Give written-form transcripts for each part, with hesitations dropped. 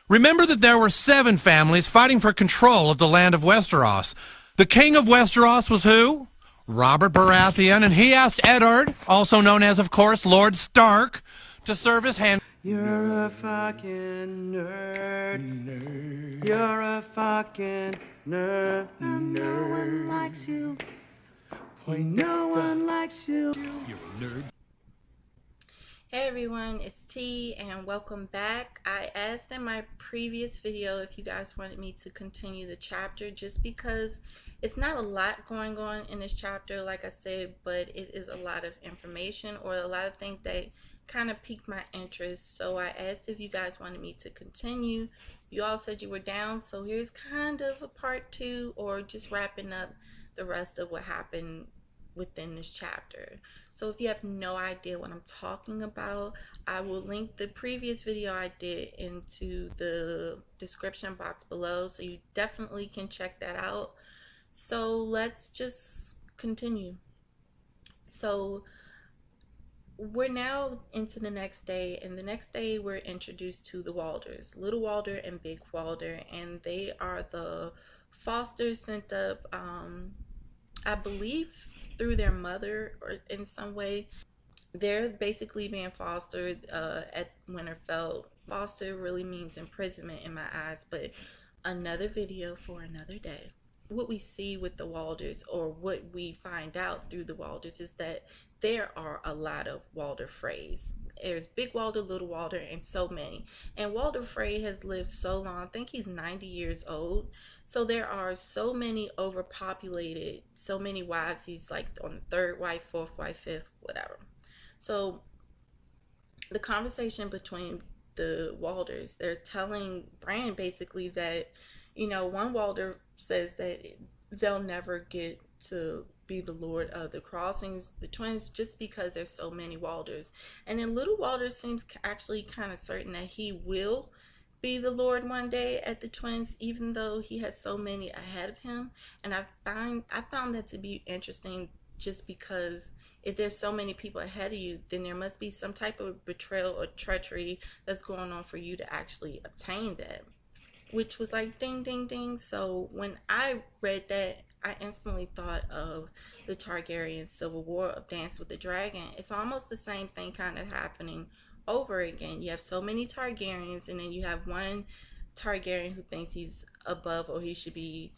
Remember that there were 7 families fighting for control of the land of Westeros. The king of Westeros was who? Robert Baratheon, and he asked Eddard, also known as, of course, Lord Stark, to serve as hand. You're a fucking nerd. You're a fucking nerd. No one likes you. No one likes you. You're a nerd. Hey everyone, it's T and welcome back. I asked in my previous video if you guys wanted me to continue the chapter just because it's not a lot going on in this chapter, like I said, but it is a lot of information or a lot of things that kind of piqued my interest. So I asked if you guys wanted me to continue. You all said you were down, so here's kind of a part 2 or just wrapping up the rest of what happened within this chapter. So if you have no idea what I'm talking about, I will link the previous video I did into the description box below, so you definitely can check that out. So let's just continue. So we're now into the next day, and the next day we're introduced to the Walders, Little Walder and Big Walder, and they are the fosters sent up, I believe through their mother or in some way. They're basically being fostered at Winterfell. Foster really means imprisonment in my eyes, but another video for another day. What we see with the Walders, or what we find out through the Walders, is that there are a lot of Walder Freys. There's Big Walder, Little Walder, and so many. And Walder Frey has lived so long. I think he's 90 years old. So there are so many overpopulated, so many wives. He's like on the 3rd wife, 4th wife, 5th, whatever. So the conversation between the Walders, they're telling Bran basically that, you know, one Walder says that they'll never get to be the Lord of the Crossings, the twins, just because there's so many Walders. And then Little Walder seems actually kind of certain that he will be the Lord one day at the twins, even though he has so many ahead of him. And I found that to be interesting, just because if there's so many people ahead of you, then there must be some type of betrayal or treachery that's going on for you to actually obtain that, which was like ding ding ding. So when I read that, I instantly thought of the Targaryen Civil War of Dance with the Dragon. It's almost the same thing kind of happening over again. You have so many Targaryens, and then you have one Targaryen who thinks he's above, or he should be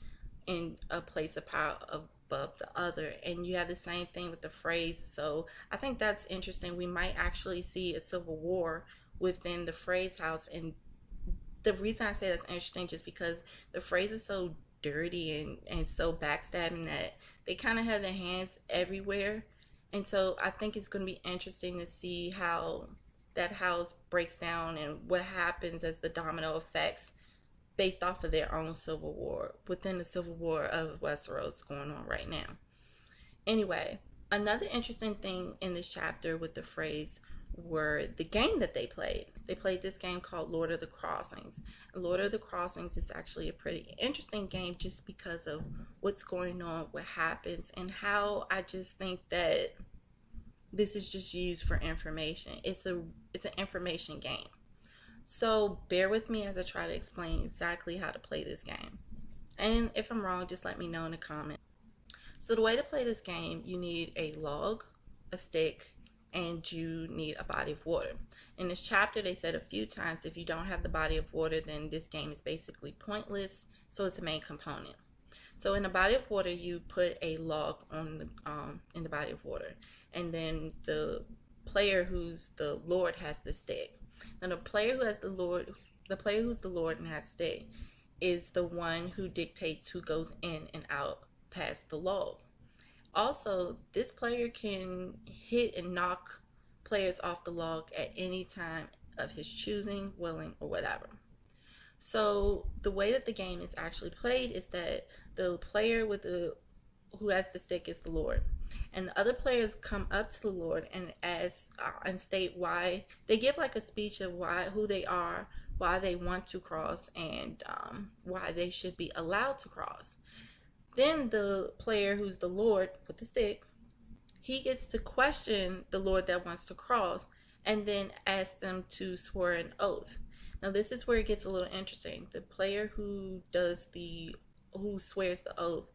in a place of power above the other. And you have the same thing with the Freys. So I think that's interesting. We might actually see a civil war within the Freys house. And the reason I say that's interesting just because the Freys are so dirty and so backstabbing that they kind of have their hands everywhere. And so I think it's going to be interesting to see how that house breaks down and what happens as the domino effects based off of their own civil war within the civil war of Westeros going on right now. Anyway, another interesting thing in this chapter with the Freys were the game that they played. They played this game called Lord of the Crossings. And Lord of the Crossings is actually a pretty interesting game just because of what's going on, what happens, and how I just think that this is just used for information. It's an information game. So bear with me as I try to explain exactly how to play this game. And if I'm wrong, just let me know in the comments. So the way to play this game, you need a log, a stick, and you need a body of water. In this chapter, they said a few times, if you don't have the body of water, then this game is basically pointless. So it's a main component. So in the body of water, you put a log on the in the body of water, and then the player who's the Lord has the stick. Now the player who has the Lord, the player who's the Lord and has stick, is the one who dictates who goes in and out past the log. Also, this player can hit and knock players off the log at any time of his choosing, willing, or whatever. So the way that the game is actually played is that the player who has the stick is the Lord, and the other players come up to the Lord and state why. They give like a speech of who they are, why they want to cross, and why they should be allowed to cross. Then the player who's the Lord with the stick, he gets to question the Lord that wants to cross and then ask them to swear an oath. Now this is where it gets a little interesting. The player who swears the oath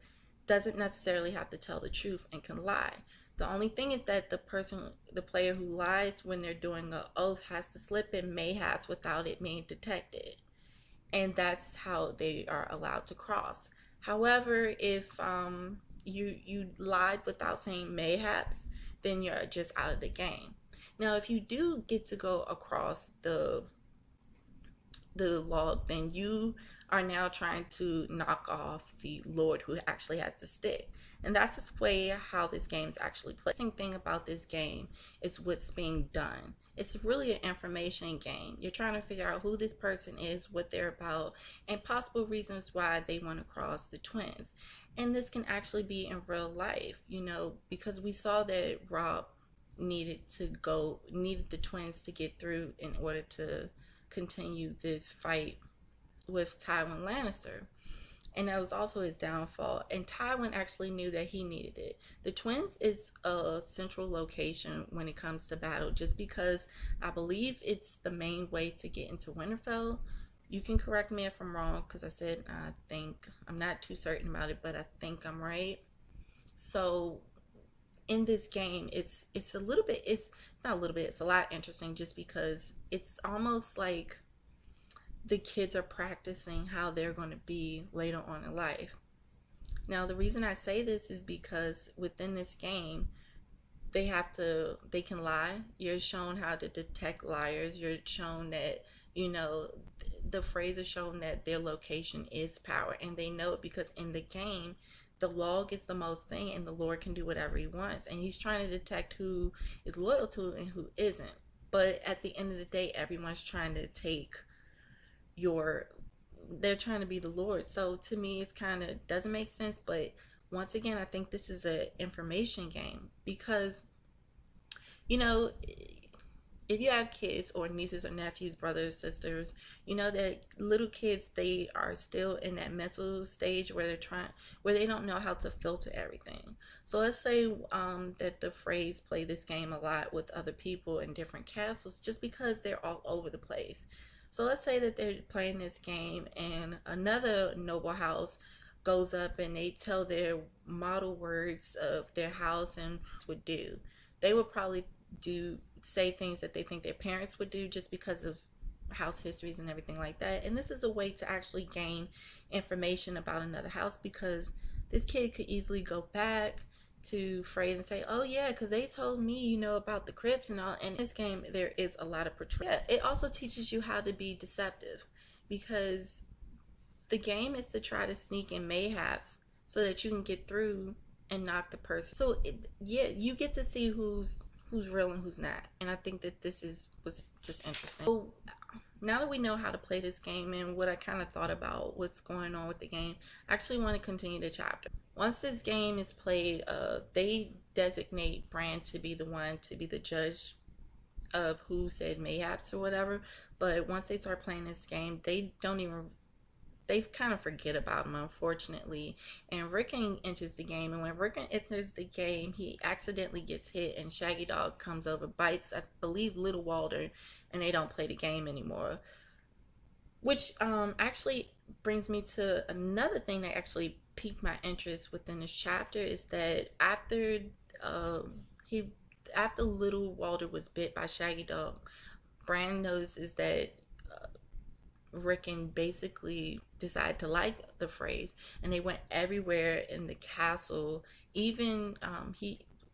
doesn't necessarily have to tell the truth and can lie. The only thing is that the player who lies when they're doing an oath has to slip in mayhaps without it being detected. And that's how they are allowed to cross. However, if you lied without saying mayhaps, then you're just out of the game. Now, if you do get to go across the log, then you are now trying to knock off the lord who actually has the stick. And that's the way how this game is actually played. The thing about this game is what's being done. It's really an information game. You're trying to figure out who this person is, what they're about, and possible reasons why they want to cross the twins. And this can actually be in real life, you know, because we saw that Rob needed the twins to get through in order to continue this fight with Tywin Lannister. And that was also his downfall. And Tywin actually knew that he needed it. The twins is a central location when it comes to battle, just because I believe it's the main way to get into Winterfell. You can correct me if I'm wrong, because I'm not too certain about it, but I think I'm right. So in this game, it's a lot interesting, just because it's almost like the kids are practicing how they're going to be later on in life. Now, the reason I say this is because within this game, they can lie. You're shown how to detect liars. You're shown that, you know, the phrase is shown that their location is power, and they know it because in the game, the log is the most thing, and the Lord can do whatever he wants, and he's trying to detect who is loyal to and who isn't. But at the end of the day, everyone's trying to they're trying to be the Lord. So to me, it's kind of doesn't make sense. But once again, I think this is an information game, because, you know, if you have kids or nieces or nephews, brothers, sisters, you know that little kids, they are still in that mental stage where they don't know how to filter everything. So let's say that the phrase play this game a lot with other people in different castles, just because they're all over the place. So let's say that they're playing this game and another noble house goes up and they tell their model words of their house and would do. They would probably say things that they think their parents would do, just because of house histories and everything like that. And this is a way to actually gain information about another house, because this kid could easily go back to phrase and say, oh yeah, because they told me, you know, about the Crips and all. And in this game, there is a lot of portrayal. Yeah, it also teaches you how to be deceptive, because the game is to try to sneak in mayhaps so that you can get through and knock the person. So you get to see who's real and who's not. And I think that was just interesting. So now that we know how to play this game and what I kind of thought about what's going on with the game, I actually want to continue the chapter. Once this game is played, they designate Bran to be the one to be the judge of who said mayhaps or whatever. But once they start playing this game, they kind of forget about him, unfortunately. And Rickon enters the game, and when Rickon enters the game, he accidentally gets hit, and Shaggy Dog comes over, bites, I believe, Little Walter, and they don't play the game anymore. Which actually brings me to another thing that actually piqued my interest within this chapter, is that after Little Walter was bit by Shaggy Dog, Bran notices that Rickon basically decided to like the phrase, and they went everywhere in the castle. Even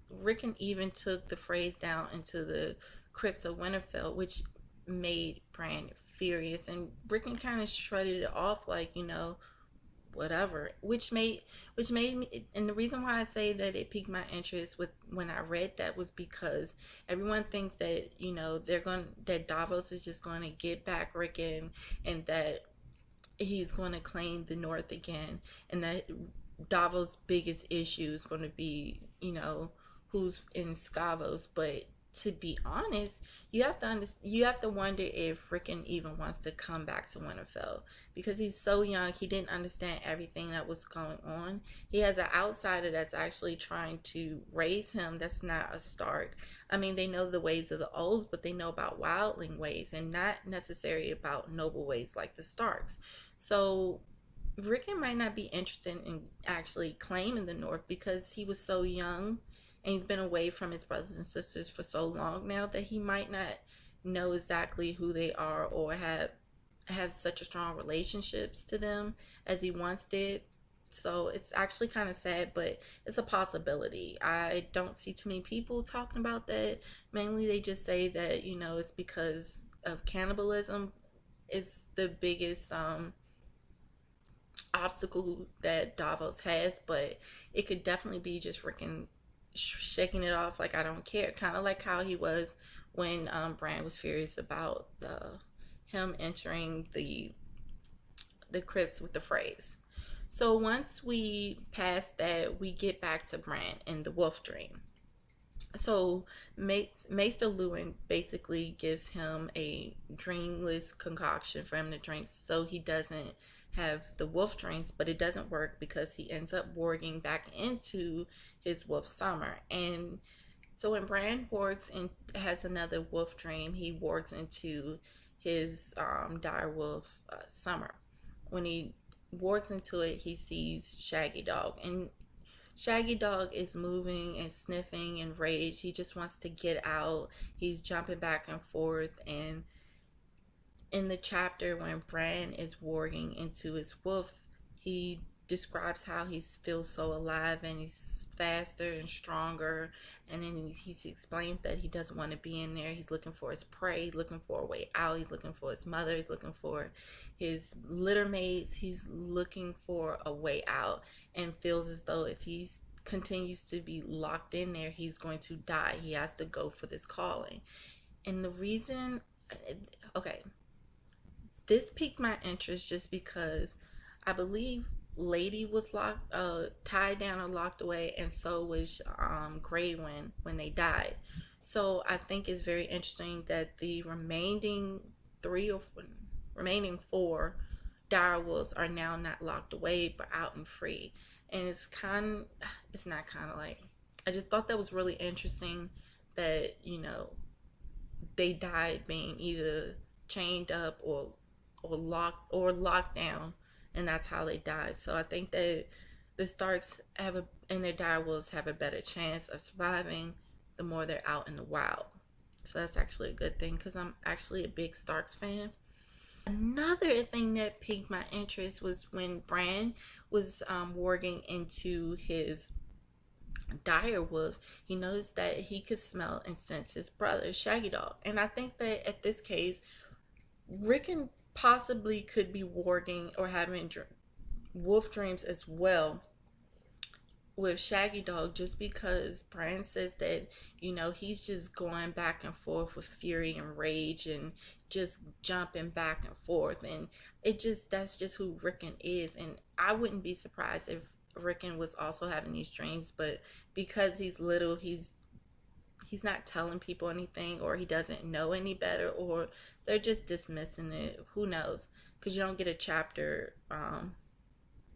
Rickon even took the phrase down into the crypts of Winterfell, which made Bran furious, and Rickon kind of shrugged it off like, you know, whatever, which made me, and the reason why I say that it piqued my interest when I read that was because everyone thinks that, you know, that Davos is just going to get back Rickon, and that he's going to claim the North again, and that Davos' biggest issue is going to be, you know, who's in Skavos. But to be honest, you have to you have to wonder if Rickon even wants to come back to Winterfell, because he's so young. He didn't understand everything that was going on. He has an outsider that's actually trying to raise him. That's not a Stark. I mean, they know the ways of the Olds, but they know about wildling ways and not necessarily about noble ways like the Starks. So Rickon might not be interested in actually claiming the North because he was so young and he's been away from his brothers and sisters for so long now that he might not know exactly who they are or have such a strong relationships to them as he once did. So it's actually kind of sad, but it's a possibility. I don't see too many people talking about that. Mainly they just say that, you know, it's because of cannibalism is the biggest obstacle that Davos has, but it could definitely be just freaking shaking it off like I don't care, kind of like how he was when Bran was furious about him entering the crypts with the phrase. So once we pass that, we get back to Bran and the wolf dream. So Maester Lewin basically gives him a dreamless concoction for him to drink so he doesn't have the wolf dreams, but it doesn't work because he ends up warging back into his wolf summer. And so when Bran wargs and has another wolf dream, he wargs into his dire wolf summer. When he wargs into it, he sees Shaggy Dog, and Shaggy Dog is moving and sniffing in rage. He just wants to get out. He's jumping back and forth. And in the chapter when Bran is warging into his wolf, he describes how he feels so alive and he's faster and stronger. And then he explains that he doesn't want to be in there. He's looking for his prey. He's looking for a way out. He's looking for his mother. He's looking for his litter mates. He's looking for a way out, and feels as though if he continues to be locked in there, he's going to die. He has to go for this calling. And the reason, okay, this piqued my interest just because I believe Lady was tied down or locked away, and so was Grey when they died. So I think it's very interesting that the remaining four direwolves are now not locked away but out and free. And it's not kind of like, I just thought that was really interesting that, you know, they died being either chained up or locked down, and that's how they died. So I think that the Starks and their direwolves have a better chance of surviving the more they're out in the wild. So that's actually a good thing because I'm actually a big Starks fan. Another thing that piqued my interest was when Bran was warging into his dire wolf. He noticed that he could smell and sense his brother Shaggy Dog, and I think that at this case, Rickon possibly could be warging or having wolf dreams as well with Shaggy Dog, just because Bran says that, you know, he's just going back and forth with fury and rage and just jumping back and forth, and that's just who Rickon is. And I wouldn't be surprised if Rickon was also having these dreams, but because he's little, he's not telling people anything, or he doesn't know any better, or they're just dismissing it. Who knows? Because you don't get a chapter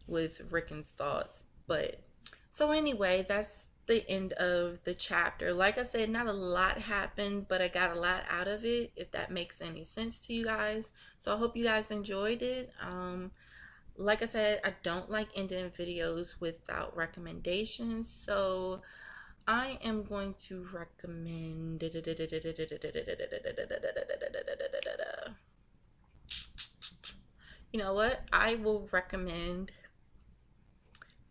with Rickon's thoughts. But so anyway, that's the end of the chapter. Like I said, not a lot happened, but I got a lot out of it, if that makes any sense to you guys. So I hope you guys enjoyed it. Like I said, I don't like ending videos without recommendations, so I am going to recommend, you know what? I will recommend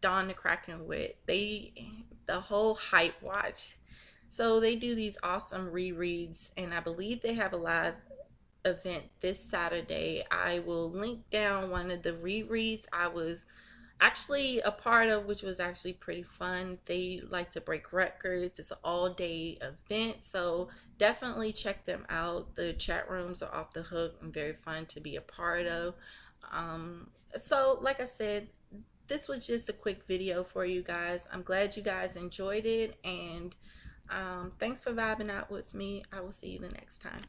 Dawn the Kraken Witt. The whole hype watch. So they do these awesome rereads, and I believe they have a live event this Saturday. I will link down one of the rereads I was actually a part of, which was actually pretty fun. They like to break records. It's an all-day event, so definitely check them out. The chat rooms are off the hook and very fun to be a part of. So like I said, this was just a quick video for you guys. I'm glad you guys enjoyed it, and Thanks for vibing out with me. I will see you the next time.